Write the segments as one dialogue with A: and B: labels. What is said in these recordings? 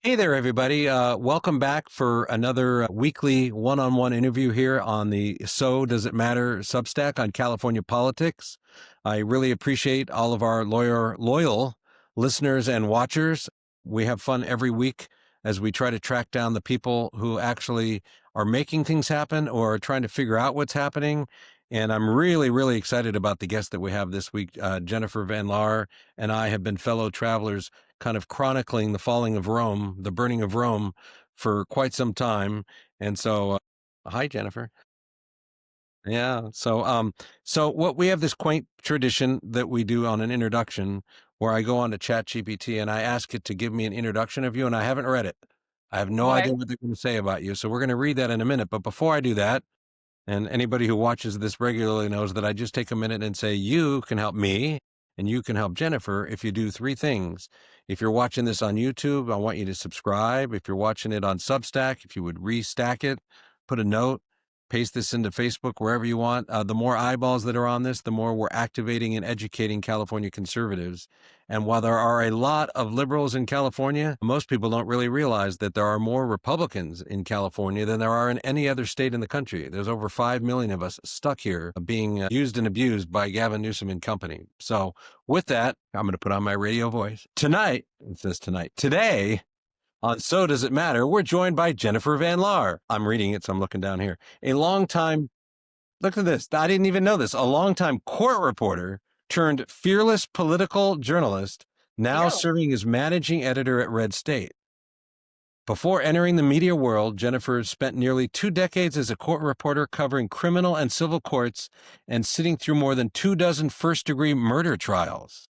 A: Hey there, everybody. Welcome back for another weekly one-on-one interview here on the So Does It Matter Substack on California politics. I really appreciate all of our loyal listeners and watchers. We have fun every week as we try to track down the people who actually are making things happen or are trying to figure out what's happening. And I'm really, really excited about the guest that we have this week. Jennifer Van Laar and I have been fellow travelers kind of chronicling the falling of Rome, the burning of Rome for quite some time. And so, hi, Jennifer. Yeah. So what we have this quaint tradition that we do on an introduction where I go on to ChatGPT and I ask it to give me an introduction of you, and I haven't read it. I have no
B: Okay.
A: idea what they're going to say about you. So we're going to read that in a minute. But before I do that, and anybody who watches this regularly knows that I just take a minute and say, you can help me and you can help Jennifer if you do three things. If you're watching this on YouTube, I want you to subscribe. If you're watching it on Substack, if you would restack it, put a note, paste this into Facebook, wherever you want. The more eyeballs that are on this, the more we're activating and educating California conservatives. And while there are a lot of liberals in California, most people don't really realize that there are more Republicans in California than there are in any other state in the country. There's over 5 million of us stuck here being used and abused by Gavin Newsom and company. So with that, I'm going to put on my radio voice. Tonight, it says tonight, today, on So Does It Matter, we're joined by Jennifer Van Laar. I'm reading it, so I'm looking down here. A longtime, look at this, I didn't even know this, a longtime court reporter turned fearless political journalist, now serving as managing editor at RedState. Before entering the media world, Jennifer spent nearly 2 decades as a court reporter covering criminal and civil courts and sitting through more than 24 first-degree murder trials.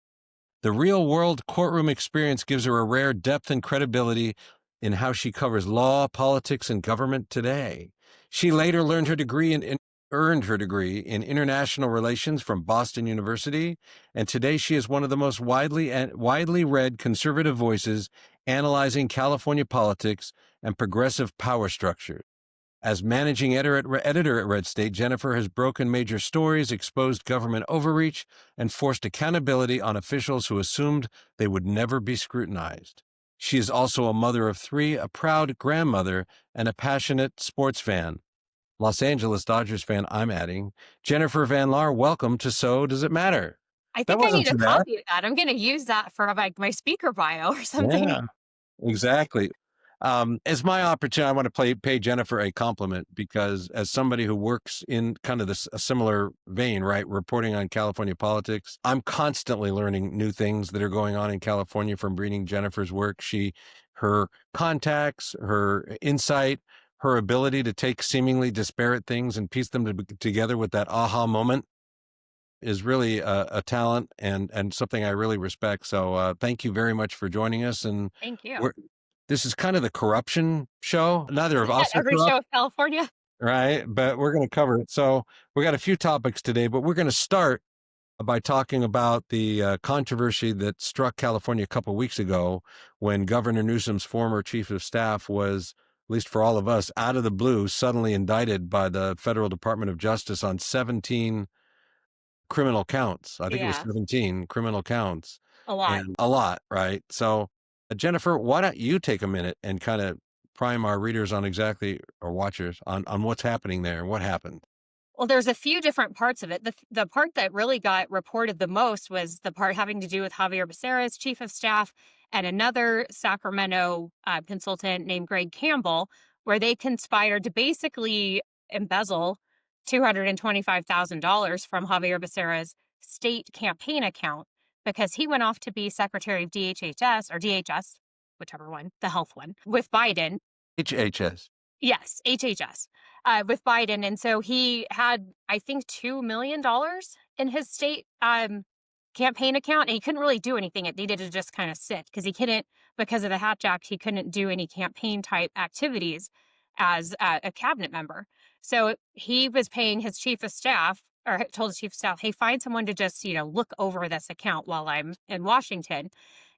A: The real-world courtroom experience gives her a rare depth and credibility in how she covers law, politics, and government today. She later earned her degree in international relations from Boston University, and today she is one of the most widely read conservative voices analyzing California politics and progressive power structures. As managing editor at RedState, Jennifer has broken major stories, exposed government overreach, and forced accountability on officials who assumed they would never be scrutinized. She is also a mother of 3, a proud grandmother, and a passionate sports fan. Los Angeles Dodgers fan, I'm adding. Jennifer Van Laar, welcome to So Does It Matter?
B: I
A: That
B: think I need
A: wasn't
B: a
A: too bad.
B: copy of that. I'm going to use that for my speaker bio or something.
A: Yeah, exactly. As my opportunity, I want to pay Jennifer a compliment because as somebody who works in kind of a similar vein, right, reporting on California politics, I'm constantly learning new things that are going on in California from reading Jennifer's work. Her contacts, her insight, her ability to take seemingly disparate things and piece them together with that aha moment is really a talent and something I really respect. So thank you very much for joining us. And
B: Thank you.
A: this is kind of the corruption show. Neither of
B: Isn't
A: us
B: that
A: are
B: every
A: corrupt,
B: show of California?
A: right? But we're going to cover it. So we got a few topics today, but we're going to start by talking about the controversy that struck California a couple of weeks ago when Governor Newsom's former chief of staff was, at least for all of us, out of the blue, suddenly indicted by the Federal Department of Justice on 17 criminal counts. I think it was
B: Yeah,
A: 17 criminal counts,
B: a lot.
A: and a lot, right? So, Jennifer, why don't you take a minute and kind of prime our readers on exactly, or watchers, on what's happening there and what happened?
B: Well, there's a few different parts of it. The part that really got reported the most was the part having to do with Javier Becerra's chief of staff and another Sacramento consultant named Greg Campbell, where they conspired to basically embezzle $225,000 from Javier Becerra's state campaign account because he went off to be secretary of DHHS or DHS, whichever one, the health one, with Biden.
A: HHS.
B: Yes, HHS, with Biden. And so he had, I think, $2 million in his state campaign account, and he couldn't really do anything. It needed to just kind of sit because he couldn't, because of the Hatch Act, he couldn't do any campaign type activities as a cabinet member. So he was paying his chief of staff, or told his chief of staff, hey, find someone to just, look over this account while I'm in Washington.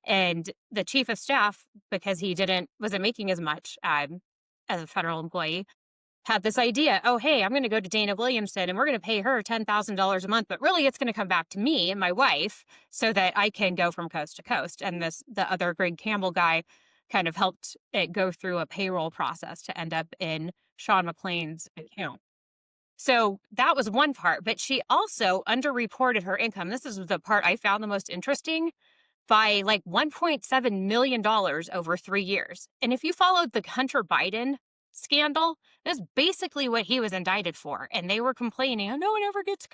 B: And the chief of staff, because he wasn't making as much as a federal employee, had this idea, oh, hey, I'm going to go to Dana Williamson and we're going to pay her $10,000 a month, but really it's going to come back to me and my wife so that I can go from coast to coast. And the other Greg Campbell guy kind of helped it go through a payroll process to end up in Sean McLean's account. So that was one part, but she also underreported her income. This is the part I found the most interesting, by like $1.7 million over 3 years. And if you followed the Hunter Biden scandal, that's basically what he was indicted for. And they were complaining, oh, no one ever gets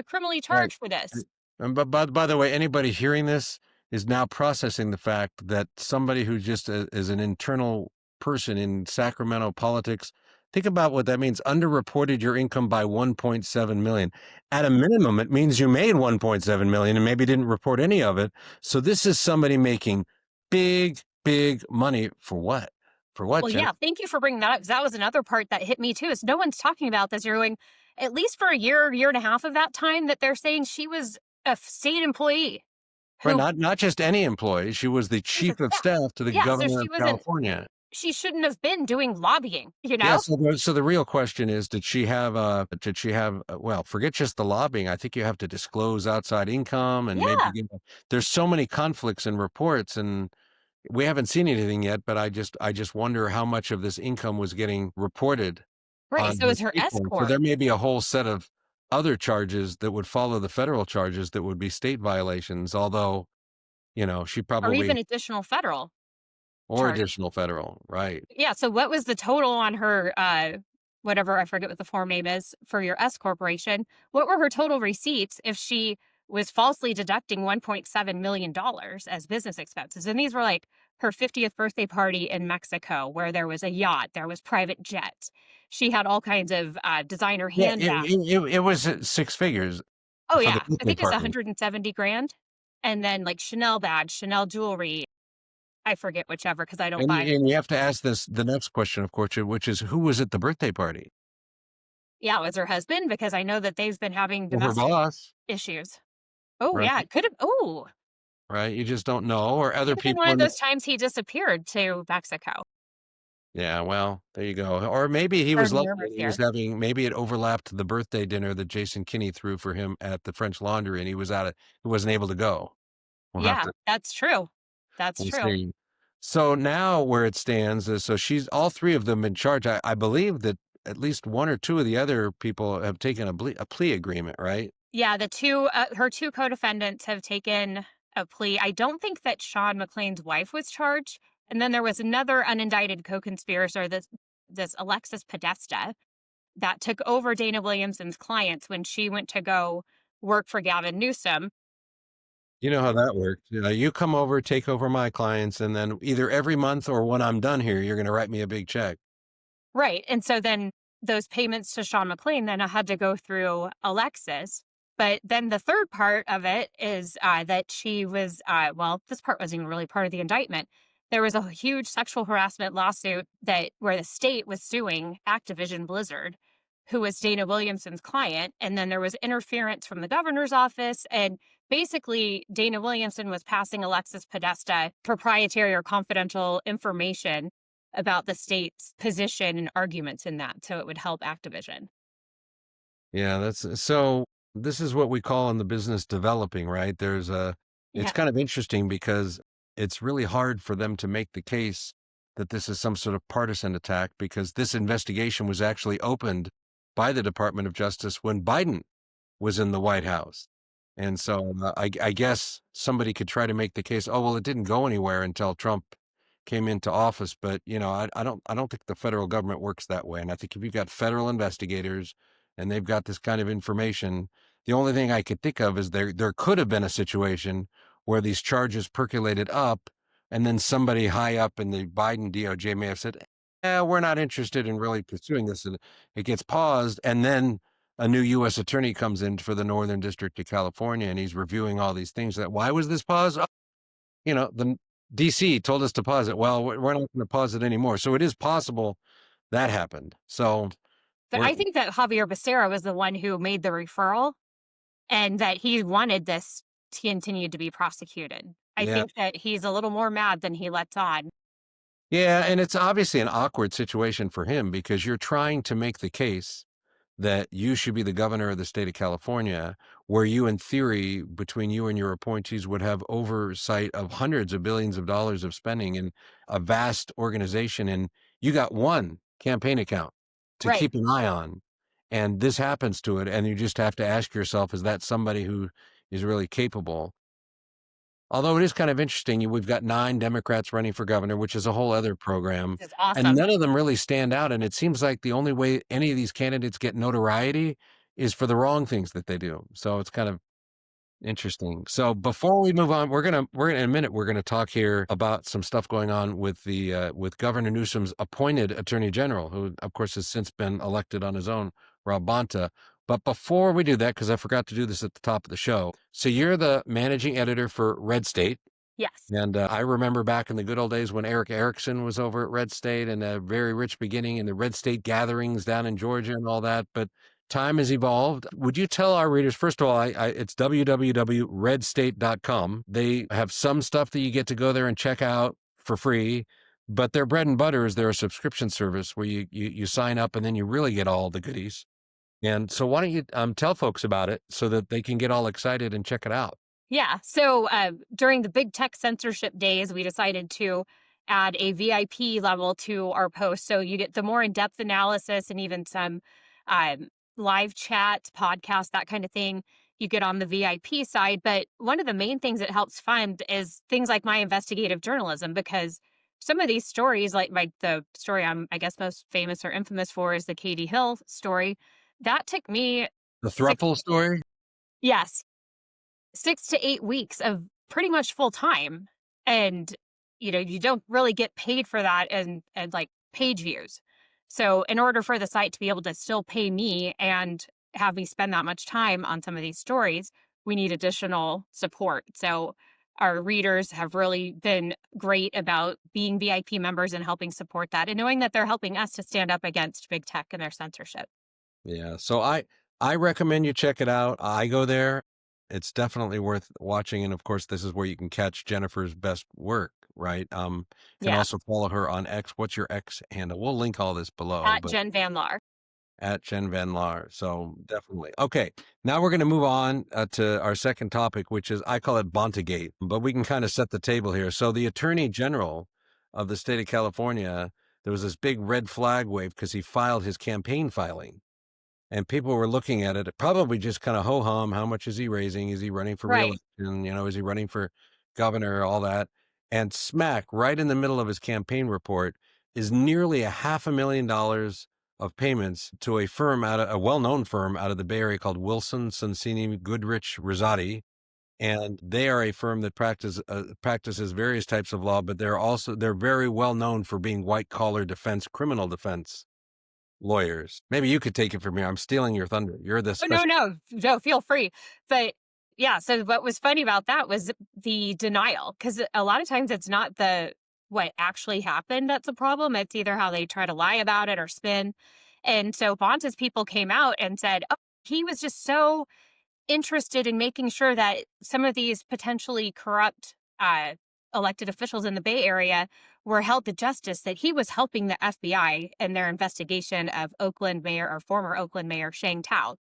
B: criminally
A: Right.
B: charged for this.
A: And but by the way, anybody hearing this is now processing the fact that somebody who just is an internal person in Sacramento politics. Think about what that means. Underreported your income by 1.7 million. At a minimum, it means you made 1.7 million and maybe didn't report any of it. So this is somebody making big, big money for what? For what,
B: Well,
A: Jen?
B: yeah, thank you for bringing that up, 'cause that was another part that hit me too, is no one's talking about this. You're going, at least for a year and a half of that time, that they're saying she was a state employee
A: Right,
B: who
A: not just any employee. She was the
B: was a
A: chief of
B: staff.
A: staff to the
B: Yeah, so
A: governor
B: she
A: of
B: wasn't,
A: California.
B: she shouldn't have been doing lobbying, you
A: Yeah,
B: know?
A: so the real question is, well, forget just the lobbying. I think you have to disclose outside income and maybe
B: Yeah,
A: there's so many conflicts in reports, and we haven't seen anything yet, but I just wonder how much of this income was getting reported
B: right.
A: on
B: So
A: her
B: is her
A: state one. So
B: escort,
A: there may be a whole set of other charges that would follow the federal charges that would be state violations, although, she
B: or
A: probably
B: even additional federal
A: or
B: charges.
A: additional federal, right.
B: Yeah, so what was the total on her, whatever, I forget what the form name is for your S corporation? What were her total receipts if she was falsely deducting $1.7 million as business expenses? And these were like her 50th birthday party in Mexico, where there was a yacht, there was private jets. She had all kinds of designer
A: Yeah,
B: handbags.
A: it was six figures
B: Oh,
A: for the
B: yeah. I
A: birthday
B: think it's
A: party.
B: 170 grand. And then like Chanel badge, Chanel jewelry. I forget whichever because I don't
A: And
B: buy.
A: you have to ask the next question, of course, which is who was at the birthday party?
B: Yeah, it was her husband, because I know that they've been having
A: Well, her
B: domestic
A: boss,
B: issues. Oh,
A: right?
B: yeah, it could've
A: Right? You just don't know, or other
B: could've been one
A: people
B: of
A: in the
B: those times he disappeared to Mexico.
A: yeah, well, there you go. Or maybe he was
B: Heard
A: lucky
B: rumors
A: and he was
B: here.
A: having maybe it overlapped the birthday dinner that Jason Kinney threw for him at the French Laundry, and he wasn't able to go. We'll have
B: Yeah,
A: to
B: that's true. That's
A: we'll
B: true.
A: see. So now where it stands is so she's all three of them in charge. I believe that at least one or two of the other people have taken a plea agreement, right?
B: Yeah, her 2 co-defendants have taken a plea. I don't think that Sean McLean's wife was charged, and then there was another unindicted co-conspirator, this Alexis Podesta, that took over Dana Williamson's clients when she went to go work for Gavin Newsom.
A: You know how that works. You come over, take over my clients, and then either every month or when I'm done here, you're going to write me a big check.
B: Right, and so then those payments to Sean McLean then had to go through Alexis, but then the third part of it is, that she was, well, this part wasn't even really part of the indictment. There was a huge sexual harassment lawsuit that where the state was suing Activision Blizzard, who was Dana Williamson's client, and then there was interference from the governor's office, and basically Dana Williamson was passing Alexis Podesta proprietary or confidential information about the state's position and arguments in that, so it would help Activision.
A: Yeah, so this is what we call in the business developing, right? It's
B: Yeah.
A: kind of interesting because it's really hard for them to make the case that this is some sort of partisan attack because this investigation was actually opened by the Department of Justice when Biden was in the White House. And so I guess somebody could try to make the case, oh, well, it didn't go anywhere until Trump came into office. But, I don't think the federal government works that way. And I think if you've got federal investigators and they've got this kind of information, the only thing I could think of is there could have been a situation where these charges percolated up and then somebody high up in the Biden DOJ may have said, we're not interested in really pursuing this. And it gets paused. And then a new U.S. attorney comes in for the Northern District of California, and he's reviewing all these things. Why was this paused? Oh, the DC told us to pause it. Well, we're not going to pause it anymore. So it is possible that happened. So
B: But
A: we're
B: I think that Javier Becerra was the one who made the referral and that he wanted this to continue to be prosecuted. I
A: yeah,
B: think that he's a little more mad than he lets on.
A: yeah, and it's obviously an awkward situation for him because you're trying to make the case that you should be the governor of the state of California, where you, in theory, between you and your appointees, would have oversight of hundreds of billions of dollars of spending in a vast organization. And you got one campaign account to
B: Right.
A: keep an eye on. And this happens to it. And you just have to ask yourself, is that somebody who is really capable? Although it is kind of interesting, we've got 9 Democrats running for governor, which is a whole other program,
B: This is
A: and
B: awesome.
A: none of them really stand out, and it seems like the only way any of these candidates get notoriety is for the wrong things that they do. So it's kind of interesting. So before we move on, we're gonna in a minute, we're gonna talk here about some stuff going on with with Governor Newsom's appointed Attorney General, who, of course, has since been elected on his own, Rob Bonta. But before we do that, because I forgot to do this at the top of the show, so you're the managing editor for RedState.
B: Yes.
A: And I remember back in the good old days when Eric Erickson was over at Red State and a very rich beginning in the Red State gatherings down in Georgia and all that. But time has evolved. Would you tell our readers, first of all, it's www.redstate.com. They have some stuff that you get to go there and check out for free. But their bread and butter is their subscription service where you sign up and then you really get all the goodies. And so why don't you tell folks about it so that they can get all excited and check it out?
B: Yeah. So during the big tech censorship days, we decided to add a VIP level to our post. So you get the more in depth analysis and even some live chat, podcast, that kind of thing. You get on the VIP side. But one of the main things it helps fund is things like my investigative journalism, because some of these stories, like the story I'm, I guess, most famous or infamous for is the Katie Hill story. That took me
A: The
B: six,
A: thruple story?
B: yes, 6 to 8 weeks of pretty much full time. And, you don't really get paid for that and like page views. So in order for the site to be able to still pay me and have me spend that much time on some of these stories, we need additional support. So our readers have really been great about being VIP members and helping support that and knowing that they're helping us to stand up against big tech and their censorship.
A: Yeah, so I recommend you check it out. I go there. It's definitely worth watching, and of course, this is where you can catch Jennifer's best work, right? You can
B: Yeah.
A: also follow her on X. What's your X handle? We'll link all this below,
B: At
A: but
B: Jen Van Laar.
A: at Jen Van Laar. So definitely. Okay, now we're going to move on to our second topic, which is I call it Bontagate, but we can kind of set the table here. So the Attorney General of the state of California, there was this big red flag wave because he filed his campaign filing. And people were looking at it, probably just kind of ho-hum. How much is he raising? Is he running for
B: Right.
A: reelection? Is he running for governor? All that. And smack right in the middle of his campaign report is nearly $500,000 of payments to a firm a well-known firm out of the Bay Area called Wilson Sonsini Goodrich Rosati. And they are a firm that practices various types of law, but they're very well known for being white collar defense, criminal defense lawyers. Maybe you could take it from here. I'm stealing your thunder. You're the
B: Oh, no,
A: special.
B: no. No, feel free. But yeah, so what was funny about that was the denial, because a lot of times it's not what actually happened that's a problem. It's either how they try to lie about it or spin. And so Bonta's people came out and said, oh, he was just so interested in making sure that some of these potentially corrupt elected officials in the Bay Area were held to justice, that he was helping the FBI in their investigation of Oakland Mayor or former Oakland Mayor Shang Tao,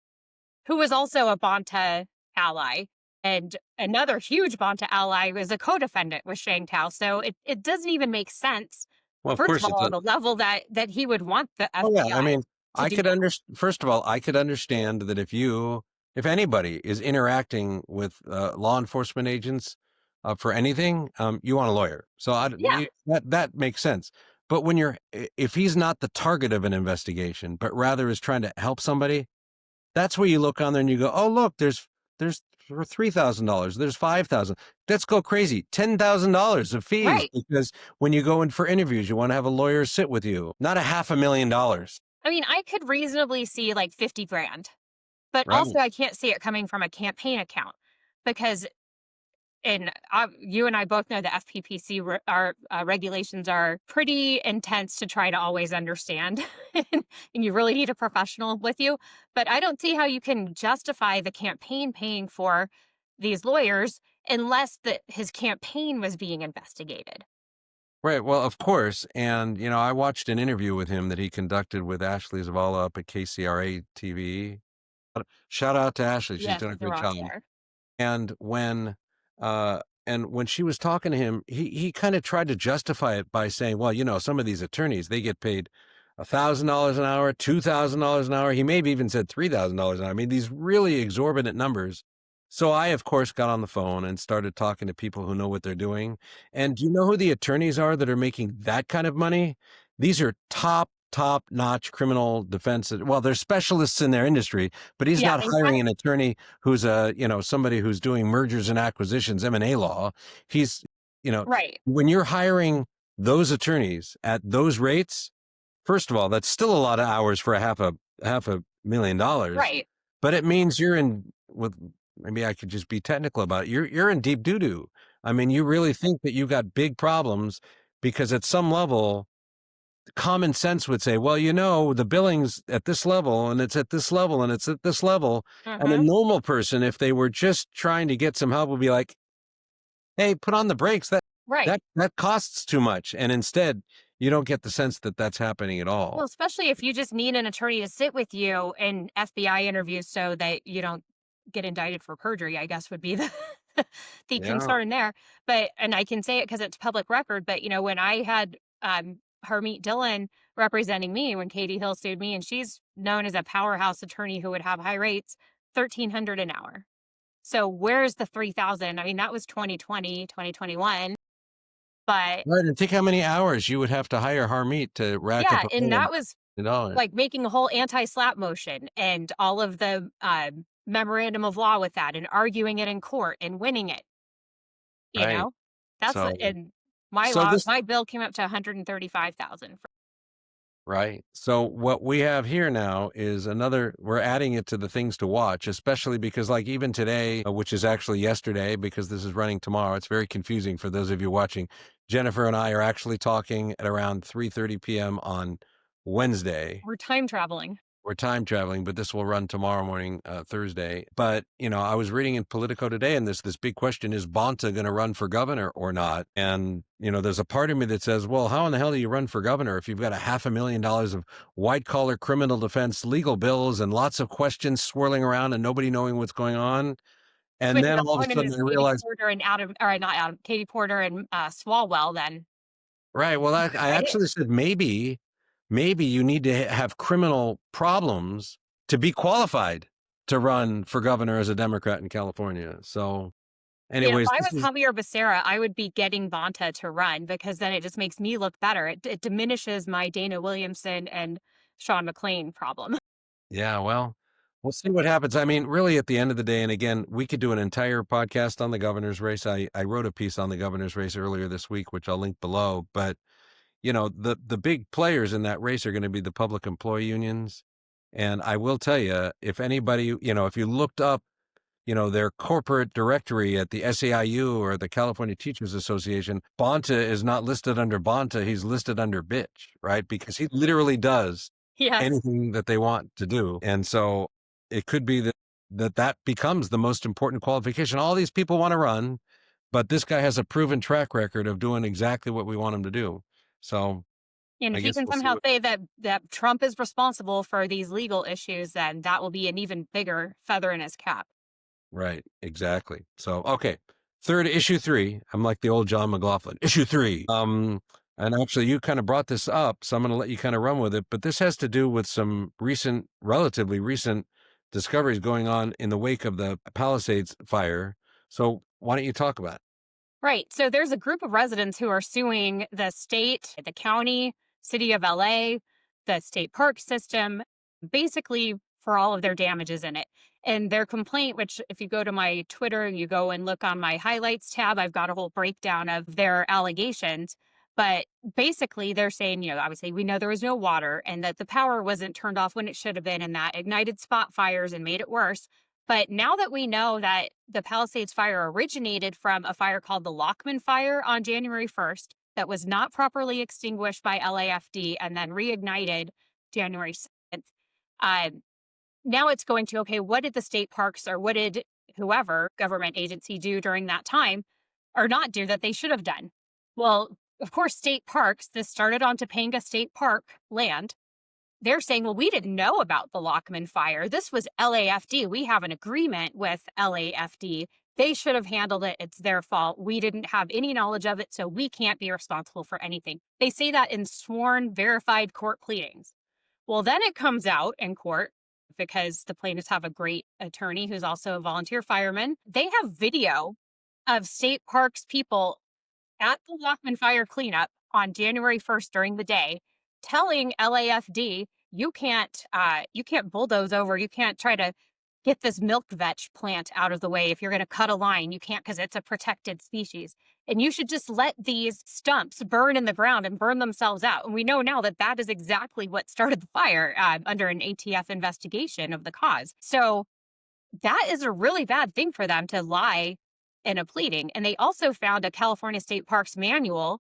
B: who was also a Bonta ally. And another huge Bonta ally was a co-defendant with Shang Tao. So it doesn't even make sense,
A: Well, of
B: first of
A: course
B: all, on the level that he would want the
A: oh yeah. I
B: FBI
A: mean,
B: to
A: I
B: do
A: could
B: that.
A: understand. First of all, I could understand that if anybody is interacting with law enforcement agents for anything, you want a lawyer. So
B: Yeah,
A: that makes sense. But if he's not the target of an investigation, but rather is trying to help somebody, that's where you look on there and you go, oh, look, there's for $3,000, there's 5,000. Let's go crazy. $10,000 of fees,
B: right.
A: because when you go in for interviews, you want to have a lawyer sit with you, not $500,000.
B: I mean, I could reasonably see like 50 grand, but
A: Right.
B: also I can't see it coming from a campaign account because, and you and I both know the FPPC our regulations are pretty intense to try to always understand, and you really need a professional with you. But I don't see how you can justify the campaign paying for these lawyers unless his campaign was being investigated.
A: Right. Well, of course. And, I watched an interview with him that he conducted with Ashley Zavala up at KCRA TV. Shout out to Ashley. She's
B: Yes,
A: done a
B: she's a
A: great
B: rock
A: job.
B: star.
A: And uh, when she was talking to him, he kind of tried to justify it by saying, well, some of these attorneys, they get paid $1,000 an hour, $2,000 an hour. He maybe even said $3,000 an hour. I mean, these really exorbitant numbers. So I, of course, got on the phone and started talking to people who know what they're doing. And do you know who the attorneys are that are making that kind of money? These are top notch criminal defense. Well, they're specialists in their industry, but he's
B: Yeah,
A: not
B: they
A: hiring
B: had
A: an attorney who's somebody who's doing mergers and acquisitions, M&A law. He's,
B: right,
A: when you're hiring those attorneys at those rates, first of all, that's still a lot of hours for $500,000,
B: right.
A: but it means you're in with, maybe I could just be technical about it. You're in deep doo-doo. I mean, you really think that you got big problems because at some level, common sense would say, well, the billing's at this level and it's at this level and it's at this level. And a
B: Hmm.
A: normal person, if they were just trying to get some help, would be like, hey, put on the brakes. That
B: Right.
A: that that costs too much. And instead, you don't get the sense that that's happening at
B: Well,
A: all.
B: especially if you just need an attorney to sit with you in FBI interviews so that you don't get indicted for perjury, I guess would be the the
A: Yeah.
B: concern there. But and I can say it because it's public record, but when I had her meet Dylan representing me when Katie Hill sued me, and she's known as a powerhouse attorney who would have high rates, 1,300 an hour. So where's the 3,000? I mean, that was 2020, 2021. But
A: Right. And think how many hours you would have to hire Harmeet to rack up
B: yeah,
A: a
B: and
A: million
B: that was
A: dollars.
B: like making a whole anti-SLAPP motion and all of the memorandum of law with that and arguing it in court and winning it, you
A: Right.
B: know? That's
A: So,
B: and
A: so this,
B: my bill came up to 135,000.
A: right. So what we have here now is we're adding it to the things to watch, especially because like even today, which is actually yesterday, because this is running tomorrow, it's very confusing for those of you watching. Jennifer and I are actually talking at around 3:30 p.m. on Wednesday.
B: We're time traveling.
A: We're time traveling, but this will run tomorrow morning, Thursday. But I was reading in Politico today, and this big question: is Bonta going to run for governor or not? And there's a part of me that says, well, how in the hell do you run for governor if you've got $500,000 of white collar criminal defense legal bills and lots of questions swirling around and nobody knowing what's going on? And
B: But
A: then
B: your
A: all of a
B: opponent
A: sudden,
B: is
A: I
B: Katie
A: realized,
B: Porter and Adam, or not Adam, Katie Porter and Swalwell. Then
A: right? Well, I
B: right?
A: actually said maybe you need to have criminal problems to be qualified to run for governor as a Democrat in California. So,
B: Yeah, if
A: anyways,
B: I
A: this
B: was
A: is,
B: Javier Becerra, I would be getting Bonta to run because then it just makes me look better. It diminishes my Dana Williamson and Sean McClain problem.
A: yeah, well, we'll see what happens. I mean, really, at the end of the day, and again, we could do an entire podcast on the governor's race. I wrote a piece on the governor's race earlier this week, which I'll link below. But, the big players in that race are going to be the public employee unions. And I will tell you, if anybody, if you looked up their corporate directory at the SAIU or the California Teachers Association, Bonta is not listed under Bonta. He's listed under bitch, right? Because he literally does
B: Yes.
A: anything that they want to do. And so it could be that becomes the most important qualification. All these people want to run, but this guy has a proven track record of doing exactly what we want him to do. So
B: And
A: I
B: if he
A: guess
B: can
A: we'll see
B: somehow
A: what.
B: say that Trump is responsible for these legal issues, then that will be an even bigger feather in his cap.
A: Right, exactly. So, okay. Third, issue three. I'm like the old John McLaughlin. Issue three. And actually you kind of brought this up, so I'm going to let you kind of run with it, but this has to do with some relatively recent discoveries going on in the wake of the Palisades fire. So why don't you talk about it?
B: Right. So there's a group of residents who are suing the state, the county, city of LA, the state park system, basically for all of their damages in it. And their complaint, which if you go to my Twitter and you go and look on my highlights tab, I've got a whole breakdown of their allegations. But basically, they're saying, obviously, we know there was no water and that the power wasn't turned off when it should have been, and that ignited spot fires and made it worse. But now that we know that the Palisades fire originated from a fire called the Lockman Fire on January 1st that was not properly extinguished by LAFD and then reignited January 7th, uh, now it's going to, okay, what did the state parks or what did whoever government agency do during that time or not do that they should have done? Well, of course, state parks, this started on Topanga State Park land. They're saying, well, we didn't know about the Lockman fire. This was LAFD. We have an agreement with LAFD. They should have handled it. It's their fault. We didn't have any knowledge of it, so we can't be responsible for anything. They say that in sworn, verified court pleadings. Well, then it comes out in court because the plaintiffs have a great attorney who's also a volunteer fireman. They have video of state parks people at the Lockman fire cleanup on January 1st during the day, telling LAFD, you can't bulldoze over, you can't try to get this milk vetch plant out of the way. If you're going to cut a line, you can't because it's a protected species. And you should just let these stumps burn in the ground and burn themselves out. And we know now that that is exactly what started the fire under an ATF investigation of the cause. So that is a really bad thing for them to lie in a pleading. And they also found a California State Parks manual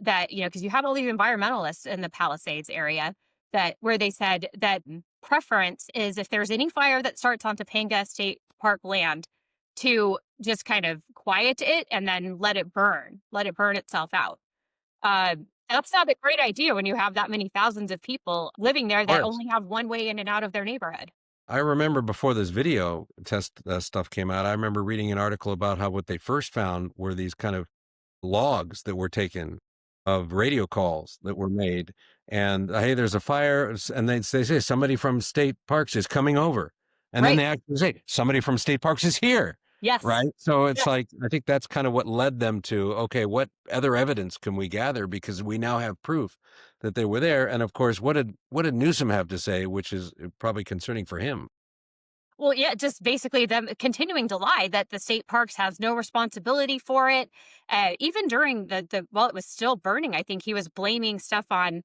B: that, because you have all these environmentalists in the Palisades area, that where they said that preference is if there's any fire that starts on Topanga State Park land to just kind of quiet it and then let it burn itself out. Uh, that's not a great idea when you have that many thousands of people living there
A: Of
B: that
A: course.
B: only have one way in and out of their neighborhood.
A: I remember before this video test stuff came out, I remember reading an article about how what they first found were these kind of logs that were taken of radio calls that were made. And hey, there's a fire. And they say somebody from state parks is coming over. And then
B: Right.
A: they actually say somebody from state parks is here.
B: Yes.
A: Right. So it's
B: Yeah.
A: like, I think that's kind of what led them to, okay, what other evidence can we gather? Because we now have proof that they were there. And of course, what did Newsom have to say, which is probably concerning for him?
B: Well, yeah, just basically them continuing to lie that the state parks has no responsibility for it. Even during the while it was still burning, I think he was blaming stuff on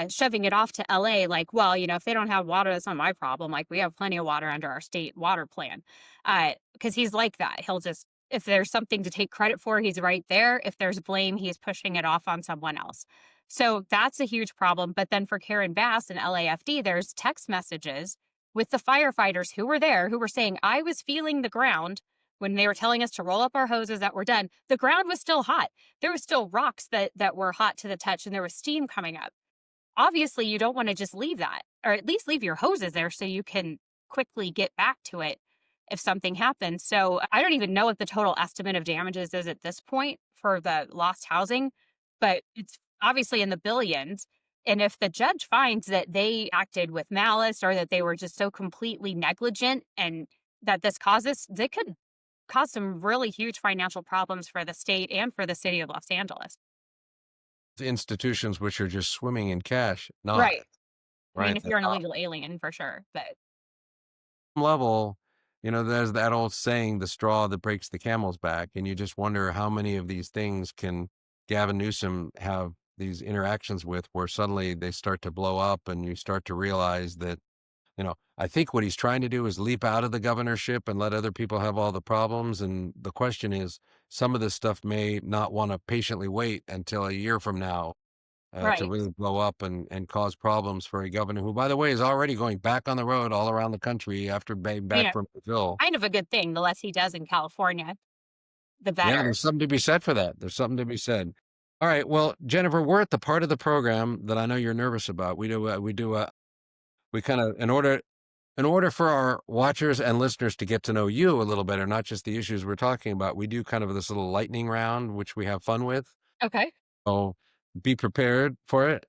B: shoving it off to LA. Like, well, if they don't have water, that's not my problem. Like, we have plenty of water under our state water plan. Because he's like that. He'll just if there's something to take credit for, he's right there. If there's blame, he's pushing it off on someone else. So that's a huge problem. But then for Karen Bass and LAFD, there's text messages with the firefighters who were there who were saying, I was feeling the ground when they were telling us to roll up our hoses that were done. The ground was still hot. There was still rocks that were hot to the touch and there was steam coming up. Obviously, you don't want to just leave that, or at least leave your hoses there so you can quickly get back to it if something happens. So I don't even know what the total estimate of damages is at this point for the lost housing, but it's obviously in the billions. And if the judge finds that they acted with malice or that they were just so completely negligent and that they could cause some really huge financial problems for the state and for the city of Los Angeles.
A: Institutions which are just swimming in cash, not
B: Right. I mean,
A: right.
B: if you're an illegal alien, for sure. But
A: Level, there's that old saying, the straw that breaks the camel's back. And you just wonder how many of these things can Gavin Newsom have these interactions with where suddenly they start to blow up and you start to realize that, I think what he's trying to do is leap out of the governorship and let other people have all the problems. And the question is, some of this stuff may not want to patiently wait until a year from now to
B: right.
A: really blow up and cause problems for a governor who, by the way, is already going back on the road all around the country after being
B: I
A: back
B: mean,
A: from Brazil.
B: kind of a good thing. The less he does in California, the
A: Yeah,
B: better.
A: there's something to be said for that. There's something to be said. All right. Well, Jennifer, we're at the part of the program that I know you're nervous about. We kind of, in order for our watchers and listeners to get to know you a little better, not just the issues we're talking about, we do kind of this little lightning round, which we have fun with.
B: Okay.
A: So be prepared for it.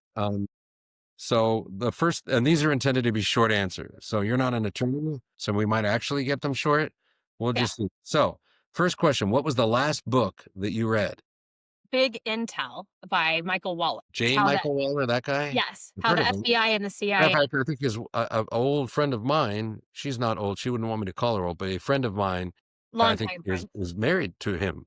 A: So the first, and these are intended to be short answers. So you're not an attorney, so we might actually get them short. We'll
B: Yeah.
A: just see. So first question, what was the last book that you read?
B: Big Intel by Michael Waller.
A: J.
B: How the
A: Michael Waller, that guy?
B: Yes,
A: I've
B: how
A: heard
B: the
A: of him.
B: FBI and the
A: Matter of
B: CIA.
A: fact, I think is a old friend of mine. She's not old. She wouldn't want me to call her old, but a friend of mine, I think
B: Longtime friend.
A: is married to him.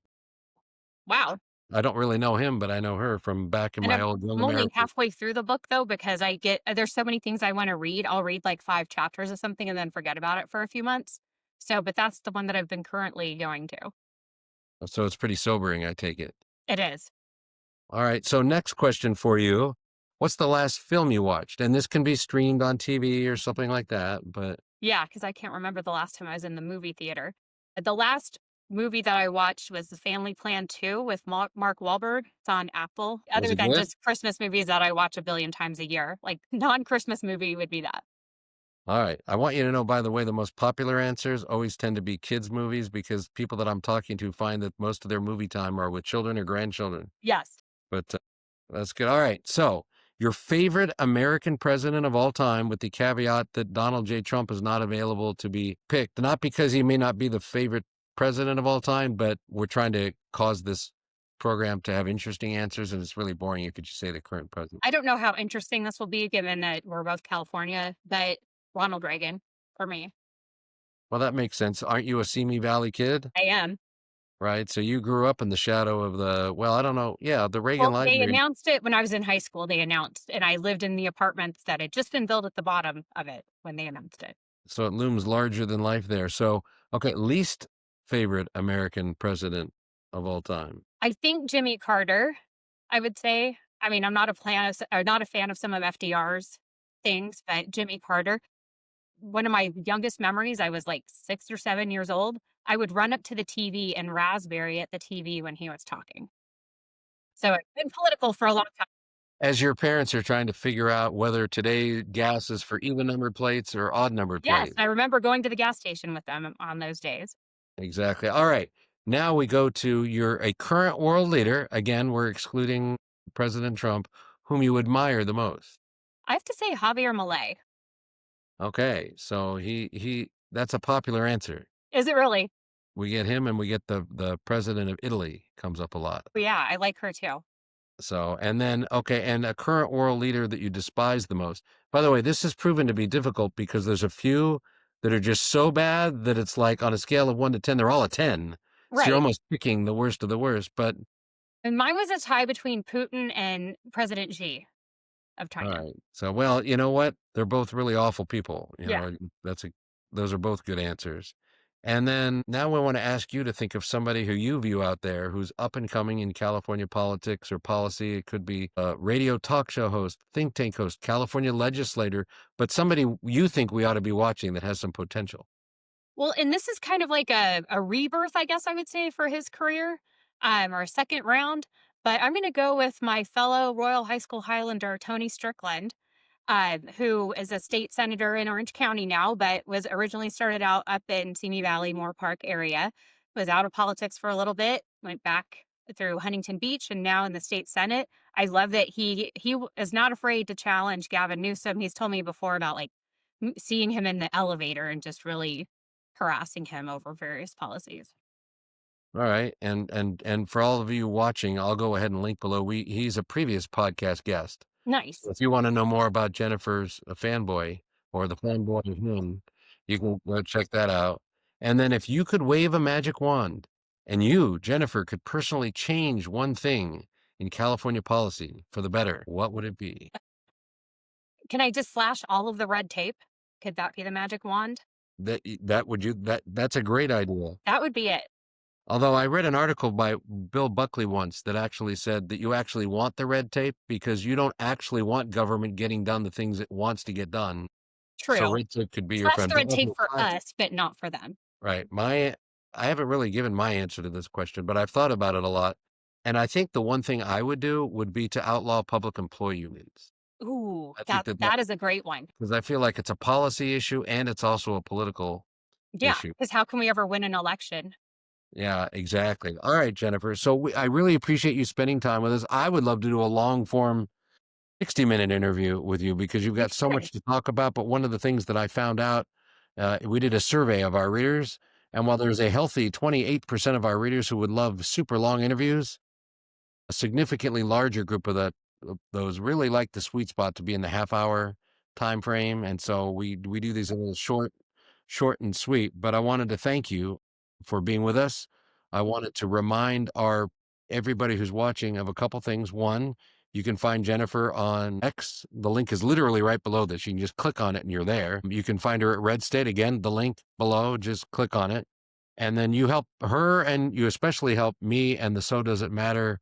B: Wow.
A: I don't really know him, but I know her from back in
B: And
A: my old Young
B: I'm only
A: American.
B: halfway through the book though, because there's so many things I want to read. I'll read like 5 chapters of something and then forget about it for a few months. So, but that's the one that I've been currently going to.
A: So it's pretty sobering, I take it.
B: It is.
A: All right. So next question for you. What's the last film you watched? And this can be streamed on TV or something like that, but
B: Yeah, because I can't remember the last time I was in the movie theater. The last movie that I watched was The Family Plan 2 with Mark Wahlberg. It's on Apple.
A: Was
B: Other
A: it
B: than
A: good?
B: just Christmas movies that I watch a billion times a year, like non-Christmas movie would be that.
A: All right. I want you to know, by the way, the most popular answers always tend to be kids' movies because people that I'm talking to find that most of their movie time are with children or grandchildren.
B: Yes.
A: But that's good. All right. So, your favorite American president of all time, with the caveat that Donald J. Trump is not available to be picked, not because he may not be the favorite president of all time, but we're trying to cause this program to have interesting answers, and it's really boring. You could just say the current president.
B: I don't know how interesting this will be given that we're both California, but Ronald Reagan for me.
A: Well, that makes sense. Aren't you a Simi Valley kid?
B: I am.
A: Right. So you grew up in the shadow of well, I don't know. Yeah, the Reagan
B: Well, they
A: Library.
B: announced it when I was in high school, they announced, and I lived in the apartments that had just been built at the bottom of it when they announced it.
A: So it looms larger than life there. So, okay, least favorite American president of all time.
B: I think Jimmy Carter, I would say. I mean, I'm not a not a fan of some of FDR's things, but Jimmy Carter. One of my youngest memories, I was like 6 or 7 years old. I would run up to the TV and raspberry at the TV when he was talking. So it's been political for a long time.
A: As your parents are trying to figure out whether today gas is for even numbered plates or odd numbered
B: Yes,
A: plates.
B: I remember going to the gas station with them on those days.
A: Exactly. All right. Now we go to a current world leader. Again, we're excluding President Trump, whom you admire the most.
B: I have to say Javier Milei.
A: Okay. So that's a popular answer.
B: Is it really?
A: We get him and we get the president of Italy comes up a lot.
B: But yeah, I like her too.
A: So, and then, okay, and a current world leader that you despise the most. By the way, this has proven to be difficult because there's a few that are just so bad that it's like on a scale of 1 to 10, they're all a 10. So you're
B: Right.
A: almost picking the worst of the worst. But
B: And mine was a tie between Putin and President Xi of
A: all
B: China.
A: right. So, well, you know what? They're both really awful people.
B: Yeah.
A: Those are both good answers. And then now we want to ask you to think of somebody who you view out there who's up and coming in California politics or policy. It could be a radio talk show host, think tank host, California legislator, but somebody you think we ought to be watching that has some potential.
B: Well, and this is kind of like a rebirth, I guess I would say, for his career, or a second round. But I'm going to go with my fellow Royal High School Highlander, Tony Strickland, who is a state senator in Orange County now, but was originally started out up in Simi Valley, Moore Park area, was out of politics for a little bit, went back through Huntington Beach, and now in the state Senate. I love that is not afraid to challenge Gavin Newsom. He's told me before about like seeing him in the elevator and just really harassing him over various policies.
A: All right. And for all of you watching, I'll go ahead and link below. He's a previous podcast guest.
B: Nice.
A: If you want to know more about Jennifer's a fanboy or the fanboy of him, you can go check that out. And then if you could wave a magic wand and you, Jennifer, could personally change one thing in California policy for the better, what would it be?
B: Can I just slash all of the red tape? Could that be the magic wand?
A: That's a great idea.
B: That would be it.
A: Although I read an article by Bill Buckley once that actually said that you actually want the red tape because you don't actually want government getting done the things it wants to get done. So
B: True.
A: red tape could be your
B: Slash
A: friend.
B: the red tape for us, but not for them.
A: Right. I haven't really given my answer to this question, but I've thought about it a lot. And I think the one thing I would do would be to outlaw public employee unions.
B: Ooh,
A: I think
B: that is a great one.
A: because I feel like it's a policy issue and it's also a political
B: Yeah,
A: issue.
B: because how can we ever win an election?
A: Yeah, exactly. All right, Jennifer. So I really appreciate you spending time with us. I would love to do a long form 60-minute interview with you because you've got so much to talk about. But one of the things that I found out, we did a survey of our readers. And while there's a healthy 28% of our readers who would love super long interviews, a significantly larger group of those really like the sweet spot to be in the half-hour time frame. And so we do these a little short and sweet. But I wanted to thank you for being with us. I wanted to remind everybody who's watching of a couple things. One, you can find Jennifer on X. The link is literally right below this. You can just click on it and you're there. You can find her at RedState. Again, the link below, just click on it. And then you help her and you especially help me and the So Does It Matter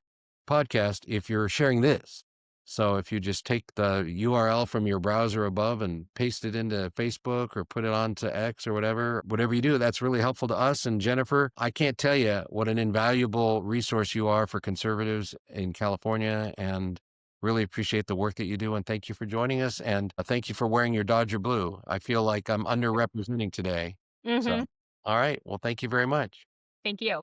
A: podcast if you're sharing this. So if you just take the URL from your browser above and paste it into Facebook or put it onto X or whatever you do, that's really helpful to us. And Jennifer, I can't tell you what an invaluable resource you are for conservatives in California, and really appreciate the work that you do. And thank you for joining us. And thank you for wearing your Dodger blue. I feel like I'm underrepresenting today. So,
B: Mm-hmm.
A: all right. Well, thank you very much.
B: Thank you.